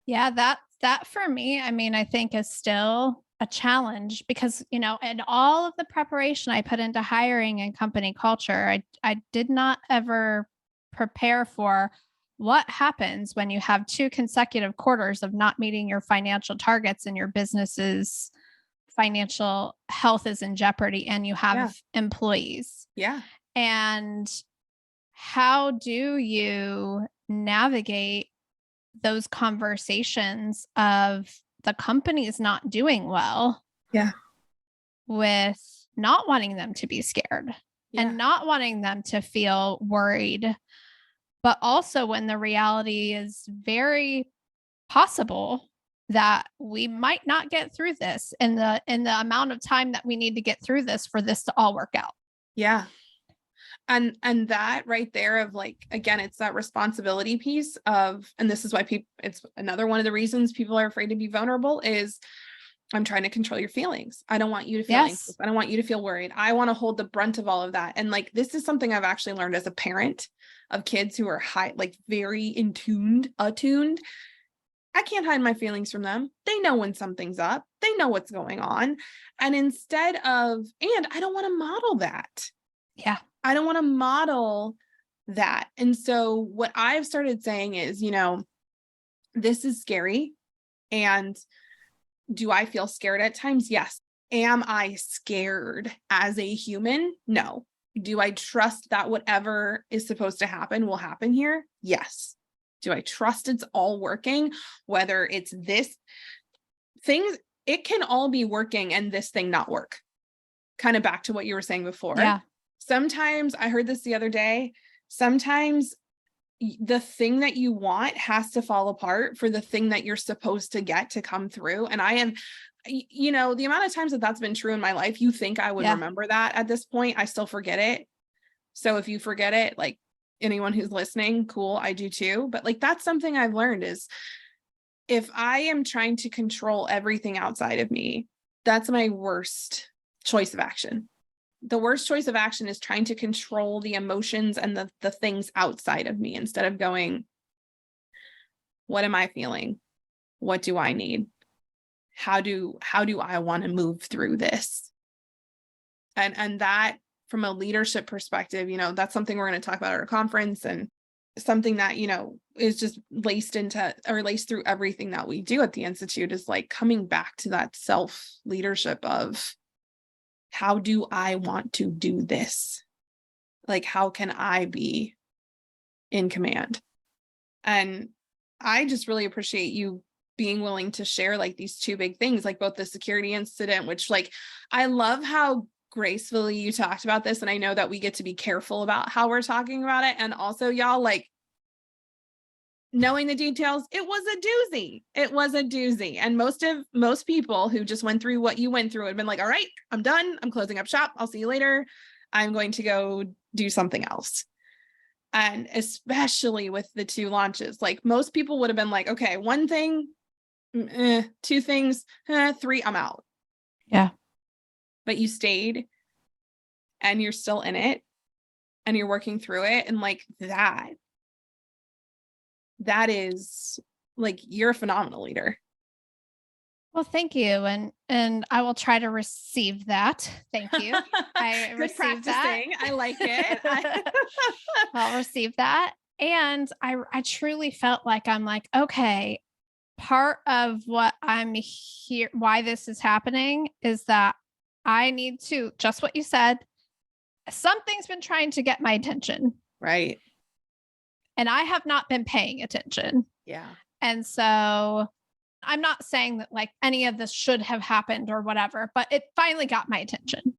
Yeah, that for me, I mean, I think is still a challenge because, you know, and all of the preparation I put into hiring and company culture, I did not ever prepare for what happens when you have 2 consecutive quarters of not meeting your financial targets and your business's financial health is in jeopardy and you have employees. Yeah. And how do you navigate those conversations of the company is not doing well? Yeah. With not wanting them to be scared and not wanting them to feel worried, but also when the reality is very possible that we might not get through this in the amount of time that we need to get through this for this to all work out. Yeah. And that right there of like, again, it's that responsibility piece of, and this is why people, it's another one of the reasons people are afraid to be vulnerable is I'm trying to control your feelings. I don't want you to feel anxious. I don't want you to feel worried. I want to hold the brunt of all of that. And like, this is something I've actually learned as a parent of kids who are like very attuned. I can't hide my feelings from them. They know when something's up. They know what's going on. And instead of, and I don't want to model that. Yeah. I don't want to model that. And so what I've started saying is, this is scary. And do I feel scared at times? Yes. Am I scared as a human? No. Do I trust that whatever is supposed to happen will happen here? Yes. Do I trust it's all working? Whether it's this things, it can all be working and this thing not work. Kind of back to what you were saying before. Yeah. Sometimes I heard this the other day. Sometimes the thing that you want has to fall apart for the thing that you're supposed to get to come through. And I am, the amount of times that that's been true in my life, you think I would remember that at this point, I still forget it. So if you forget it, like anyone who's listening, cool, I do too. But like, that's something I've learned is if I am trying to control everything outside of me, that's my worst choice of action. The worst choice of action is trying to control the emotions and the things outside of me instead of going, what am I feeling? What do I need? How do I want to move through this? And that from a leadership perspective, that's something we're going to talk about at our conference and something that, is just laced through everything that we do at the Institute is like coming back to that self leadership of, how do I want to do this? Like, how can I be in command? And I just really appreciate you being willing to share like these two big things, like both the security incident, which like, I love how gracefully you talked about this. And I know that we get to be careful about how we're talking about it. And also y'all like, knowing the details, it was a doozy. And most people who just went through what you went through had been like, all right, I'm done. I'm closing up shop. I'll see you later. I'm going to go do something else. And especially with the 2 launches, like most people would have been like, okay, 1 thing, 2 things, 3, I'm out. Yeah. But you stayed and you're still in it and you're working through it. And like that is like, you're a phenomenal leader. Well, thank you. And I will try to receive that. Thank you. I received that. I like it. I'll receive that. And I truly felt like I'm like, okay, part of what I'm here, why this is happening is that I need to, just what you said, something's been trying to get my attention. Right. And I have not been paying attention. Yeah. And so I'm not saying that like any of this should have happened or whatever, but it finally got my attention.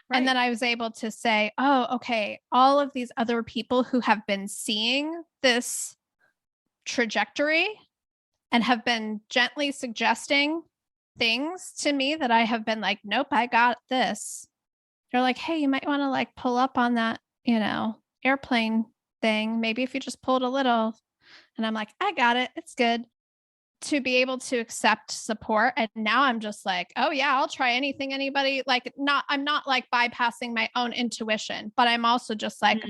Right. And then I was able to say, oh, okay, all of these other people who have been seeing this trajectory and have been gently suggesting things to me that I have been like, nope, I got this. They're like, hey, you might want to like pull up on that, airplane thing. Maybe if you just pulled a little. And I'm like, I got it. It's good. To be able to accept support. And now I'm just like, oh yeah, I'll try anything anybody like I'm not like bypassing my own intuition, but I'm also just like,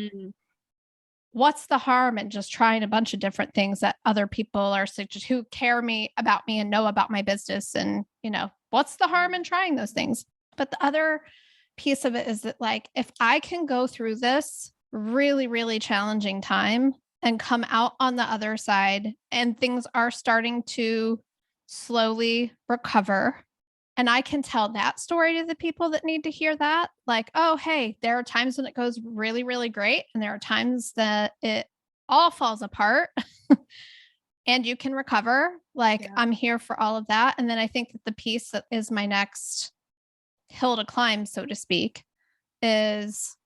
what's the harm in just trying a bunch of different things that other people are who care about me and know about my business. And, what's the harm in trying those things? But the other piece of it is that like, if I can go through this really, really challenging time and come out on the other side and things are starting to slowly recover. And I can tell that story to the people that need to hear that. Like, oh, hey, there are times when it goes really, really great. And there are times that it all falls apart and you can recover. Like, I'm here for all of that. And then I think that the piece that is my next hill to climb, so to speak, is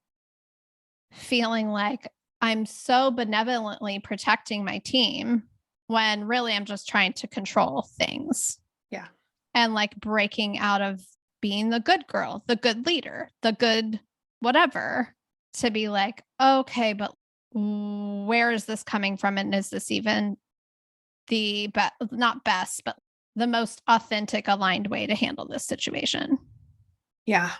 feeling like I'm so benevolently protecting my team when really I'm just trying to control things. Yeah. And like breaking out of being the good girl, the good leader, the good whatever, to be like, okay, but where is this coming from? And is this even the not best, but the most authentic, aligned way to handle this situation? Yeah.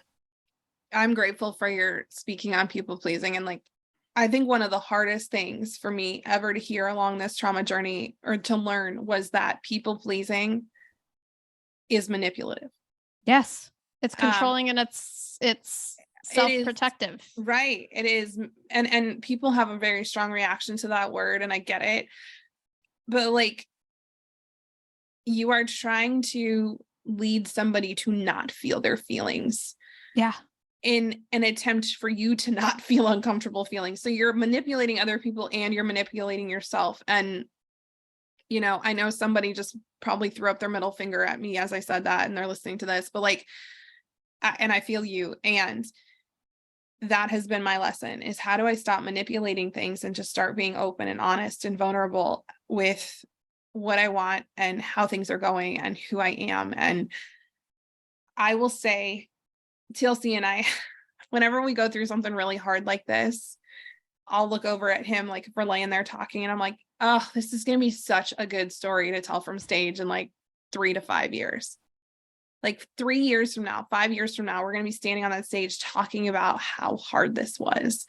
I'm grateful for your speaking on people pleasing. And like, I think one of the hardest things for me ever to hear along this trauma journey or to learn was that people pleasing is manipulative. Yes. It's controlling and it's self-protective. Right. It is. And people have a very strong reaction to that word, and I get it. But like, you are trying to lead somebody to not feel their feelings. Yeah. In an attempt for you to not feel uncomfortable feelings. So you're manipulating other people and you're manipulating yourself. And, you know, I know somebody just probably threw up their middle finger at me as I said that, and they're listening to this, but like, and I feel you. And that has been my lesson, is how do I stop manipulating things and just start being open and honest and vulnerable with what I want and how things are going and who I am. And I will say, TLC and I, whenever we go through something really hard like this, I'll look over at him, like if we're laying there talking, and I'm like, oh, this is going to be such a good story to tell from stage in like 3 to 5 years. Like 3 years from now, 5 years from now, we're going to be standing on that stage talking about how hard this was.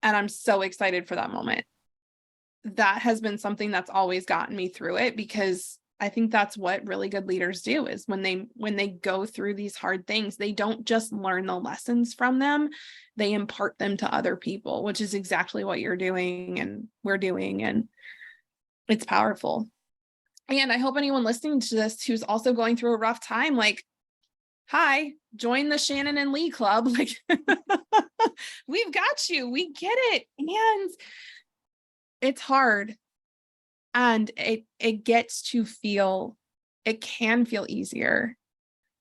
And I'm so excited for that moment. That has been something that's always gotten me through it, because I think that's what really good leaders do, is when they go through these hard things, they don't just learn the lessons from them, they impart them to other people, which is exactly what you're doing and we're doing. And it's powerful. And I hope anyone listening to this who's also going through a rough time, like, hi, join the Shannon and Lee Club. Like, we've got you. We get it. And it's hard. And it can feel easier.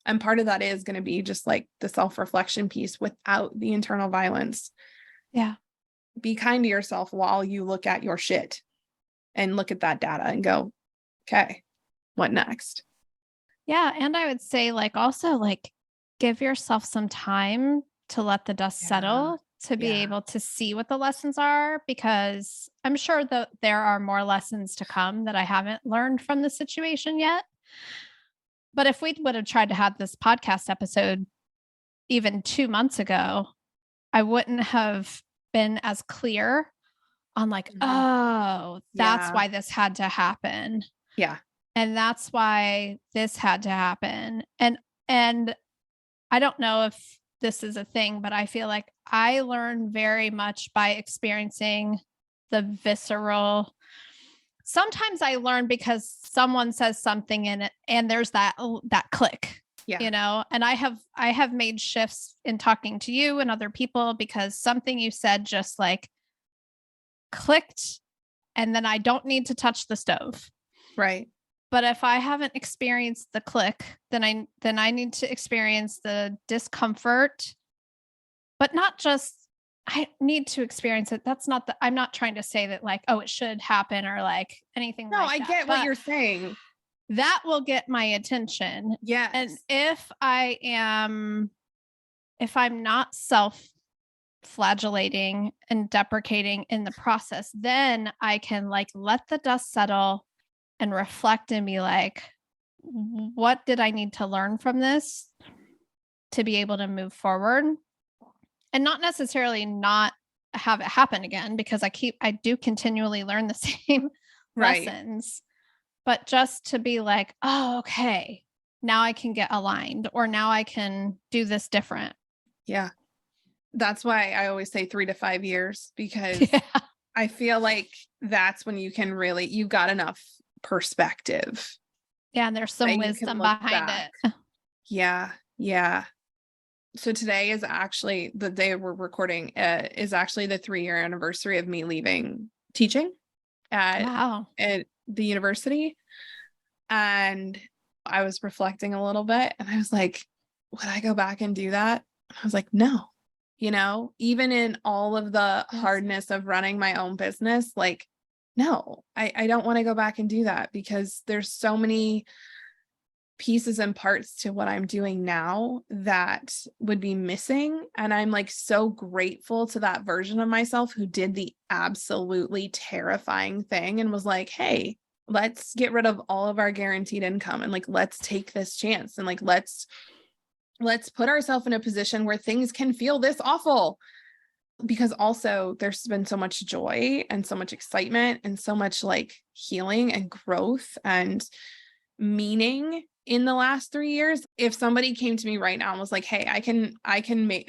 And part of that is going to be just like the self-reflection piece without the internal violence. Yeah. Be kind to yourself while you look at your shit and look at that data and go, okay, what next? Yeah. And I would say, like, also, like, give yourself some time to let the dust settle, to be able to see what the lessons are, because I'm sure that there are more lessons to come that I haven't learned from the situation yet. But if we would have tried to have this podcast episode even 2 months ago, I wouldn't have been as clear on like, oh, that's why this had to happen. Yeah. And that's why this had to happen. And I don't know if this is a thing, but I feel like I learn very much by experiencing the visceral. Sometimes I learn because someone says something in it and there's that click, you know, and I have made shifts in talking to you and other people because something you said just like clicked, and then I don't need to touch the stove. Right. But if I haven't experienced the click, then I need to experience the discomfort, but not just, I need to experience it. That's not I'm not trying to say that like, oh, it should happen or like anything like that. No, I get what you're saying. That will get my attention. Yes. And if I'm not self-flagellating and deprecating in the process, then I can like let the dust settle and reflect and be like, what did I need to learn from this to be able to move forward? And not necessarily not have it happen again, because I do continually learn the same lessons, but just to be like, oh, okay, now I can get aligned, or now I can do this different. Yeah. That's why I always say 3 to 5 years, because I feel like that's when you can really, you got enough perspective. Yeah. And there's some wisdom behind it. Yeah. Yeah. So today is actually the day we're recording, is actually the 3-year anniversary of me leaving teaching at the university. And I was reflecting a little bit and I was like, would I go back and do that? I was like, no, you know, even in all of the hardness of running my own business, like, no, I don't want to go back and do that, because there's so many pieces and parts to what I'm doing now that would be missing. And I'm like so grateful to that version of myself who did the absolutely terrifying thing and was like, hey, let's get rid of all of our guaranteed income and like, let's take this chance and like, let's put ourselves in a position where things can feel this awful. Because also there's been so much joy and so much excitement and so much like healing and growth and meaning in the last 3 years. If somebody came to me right now and was like, hey, I can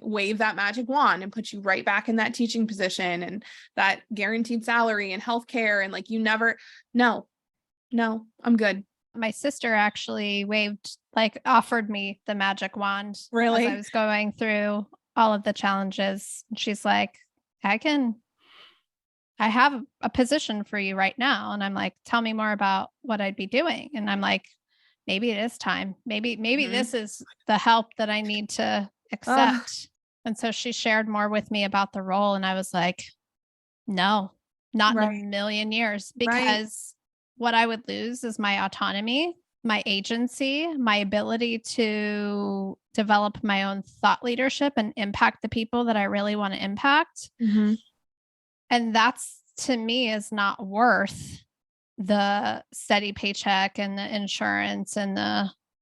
wave that magic wand and put you right back in that teaching position and that guaranteed salary and healthcare and like no, I'm good. My sister actually offered me the magic wand. Really? As I was going through all of the challenges. She's like, I have a position for you right now. And I'm like, tell me more about what I'd be doing. And I'm like, maybe it is time. Maybe this is the help that I need to accept. And so she shared more with me about the role. And I was like, no, not in a million years, because what I would lose is my autonomy, my agency, my ability to develop my own thought leadership and impact the people that I really want to impact. Mm-hmm. And that's, to me, is not worth the steady paycheck and the insurance and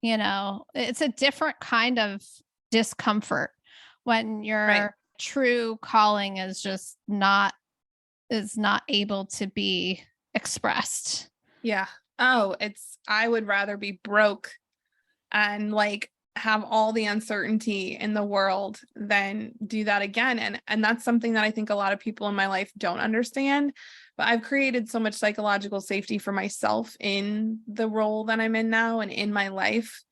it's a different kind of discomfort when your true calling is not able to be expressed. Yeah. Oh, I would rather be broke and like have all the uncertainty in the world than do that again. And that's something that I think a lot of people in my life don't understand, but I've created so much psychological safety for myself in the role that I'm in now and in my life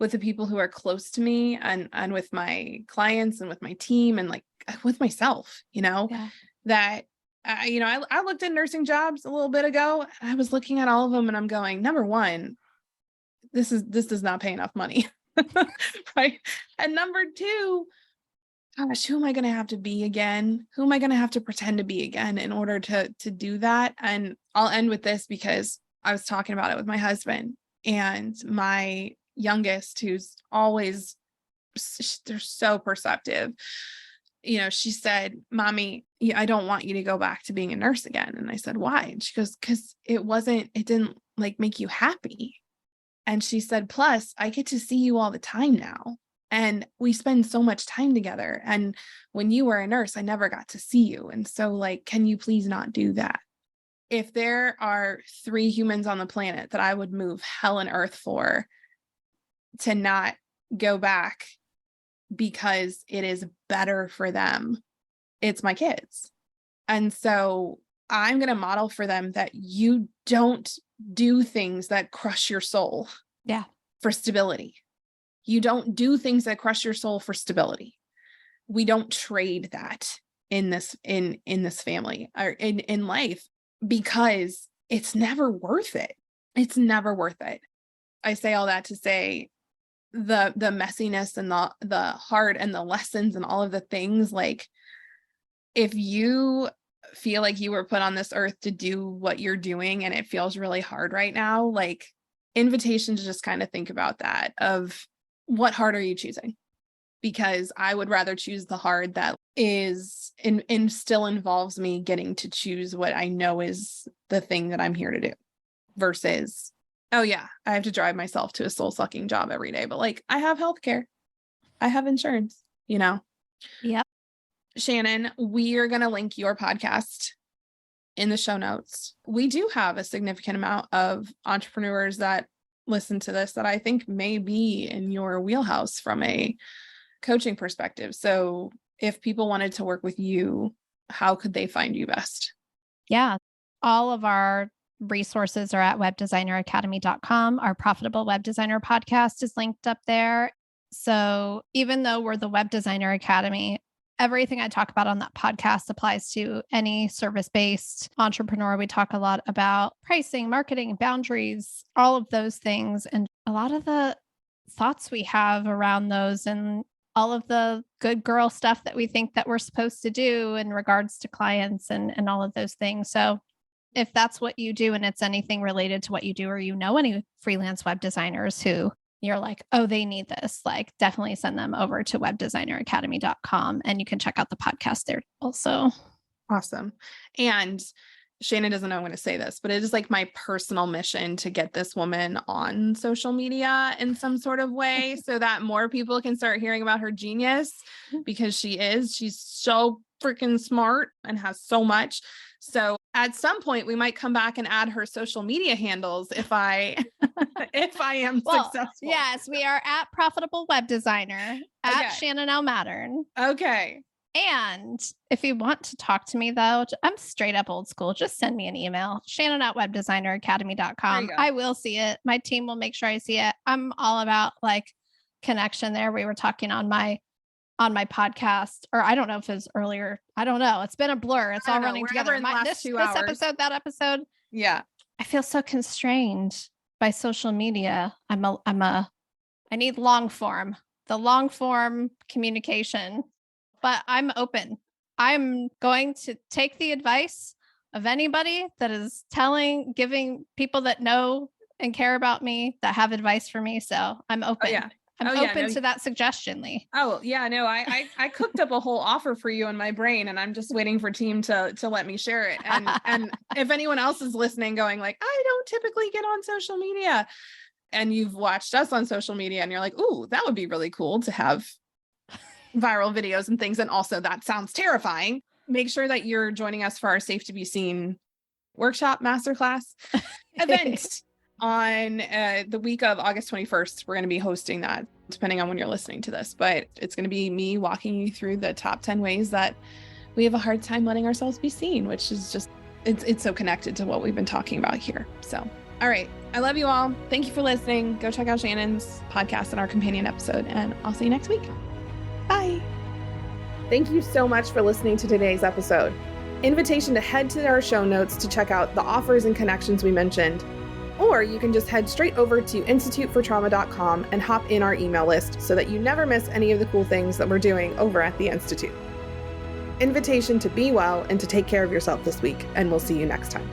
with the people who are close to me and with my clients and with my team and like with myself, that I looked at nursing jobs a little bit ago and I was looking at all of them and I'm going, number one, this does not pay enough money. Right. And number two, gosh, who am I going to have to be again? Who am I going to have to pretend to be again in order to do that? And I'll end with this because I was talking about it with my husband and my youngest, who's always, they're so perceptive. She said, Mommy, I don't want you to go back to being a nurse again. And I said, why? And she goes, because it didn't like make you happy. And she said, plus I get to see you all the time now. And we spend so much time together. And when you were a nurse, I never got to see you. And so like, can you please not do that? If there are 3 humans on the planet that I would move hell and earth for to not go back because it is better for them, it's my kids. And so I'm going to model for them that you don't do things that crush your soul for stability. You don't do things that crush your soul for stability. We don't trade that in this family or in life, because it's never worth it. It's never worth it. I say all that to say the messiness and the heart and the lessons and all of the things, like if you feel like you were put on this earth to do what you're doing and it feels really hard right now, like invitation to just kind of think about that, of what hard are you choosing? Because I would rather choose the hard that is and still involves me getting to choose what I know is the thing that I'm here to do, versus, oh yeah, I have to drive myself to a soul sucking job every day, but like I have healthcare, I have insurance, Yep. Shannon, we are going to link your podcast in the show notes. We do have a significant amount of entrepreneurs that listen to this that I think may be in your wheelhouse from a coaching perspective. So if people wanted to work with you, how could they find you best? Yeah. All of our resources are at webdesigneracademy.com. Our Profitable Web Designer podcast is linked up there. So even though we're the Web Designer Academy, everything I talk about on that podcast applies to any service-based entrepreneur. We talk a lot about pricing, marketing, boundaries, all of those things. And a lot of the thoughts we have around those and all of the good girl stuff that we think that we're supposed to do in regards to clients and all of those things. So if that's what you do and it's anything related to what you do, or any freelance web designers who you're like, oh, they need this, like definitely send them over to webdesigneracademy.com, and you can check out the podcast there also. Awesome. And Shannon doesn't know I'm going to say this, but it is like my personal mission to get this woman on social media in some sort of way so that more people can start hearing about her genius, because she's so freaking smart and has so much. So at some point we might come back and add her social media handles if I am successful. Yes, we are at Profitable Web Designer, at Shannon Mattern. Okay. And if you want to talk to me, though, I'm straight up old school. Just send me an email, shannon@webdesigneracademy.com. I will see it. My team will make sure I see it. I'm all about like connection there. We were talking on my podcast, or I don't know if it was earlier. I don't know. It's been a blur. It's all running together. In the last this 2 hours. Episode, that episode. Yeah. I feel so constrained by social media. I need long form, the long form communication. But I'm open. I'm going to take the advice of anybody that is giving people that know and care about me, that have advice for me. So I'm open. I'm open to that suggestion, Lee. Oh yeah, no, I cooked up a whole offer for you in my brain, and I'm just waiting for team to let me share it. And if anyone else is listening going like, I don't typically get on social media, and you've watched us on social media and you're like, ooh, that would be really cool to have viral videos and things. And also that sounds terrifying. Make sure that you're joining us for our Safe to Be Seen workshop masterclass event on the week of August 21st. We're going to be hosting that, depending on when you're listening to this, but it's going to be me walking you through the top 10 ways that we have a hard time letting ourselves be seen, which is just, it's so connected to what we've been talking about here. So, all right. I love you all. Thank you for listening. Go check out Shannon's podcast and our companion episode, and I'll see you next week. Bye. Thank you so much for listening to today's episode. Invitation to head to our show notes to check out the offers and connections we mentioned, or you can just head straight over to institutefortrauma.com and hop in our email list so that you never miss any of the cool things that we're doing over at the Institute. Invitation to be well and to take care of yourself this week, and we'll see you next time.